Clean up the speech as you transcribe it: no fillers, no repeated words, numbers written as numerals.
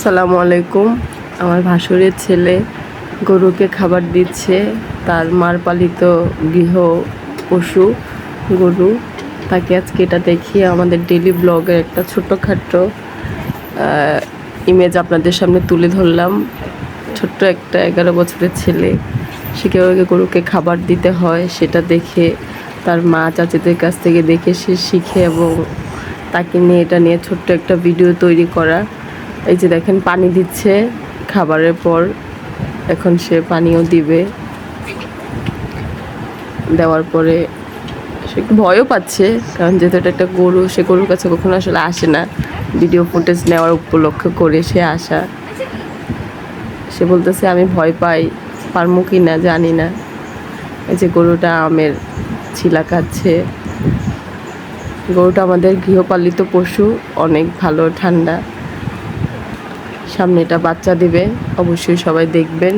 আসসালামু আলাইকুম। আমার ভাসুরের ছেলে গরুকে খাবার দিচ্ছে, তার মার পালিত গৃহ পশু গরু। তাকে আজকে এটা দেখিয়ে আমাদের ডেইলি ব্লগের একটা ছোট্টখাট্ট ইমেজ আপনাদের সামনে তুলে ধরলাম। ছোট্ট একটা 11 বছরের ছেলে, সে কীভাবে গরুকে খাবার দিতে হয় সেটা দেখে, তার মা চাচিদের কাছ থেকে দেখে সে শিখে এবং তাকে নিয়ে এটা নিয়ে ছোট্ট একটা ভিডিও তৈরি করা। এই যে দেখেন পানি দিচ্ছে খাবারের পর, এখন সে পানিও দিবে। দেওয়ার পরে সে একটু ভয়ও পাচ্ছে, কারণ যেহেতু এটা একটা গরু, সে গরুর কাছে কখনো আসলে আসে না। ভিডিও ফুটেজ নেওয়ার উপলক্ষ করে সে আসা। সে বলতেছে আমি ভয় পাই, পারবো কি না জানি না। এই যে গরুটা আমের ছিলা খাচ্ছে। গরুটা আমাদের গৃহপালিত পশু, অনেক ভালো, ঠান্ডা। সামনে এটা বাচ্চা দিবে, অবশ্যই সবাই দেখবেন।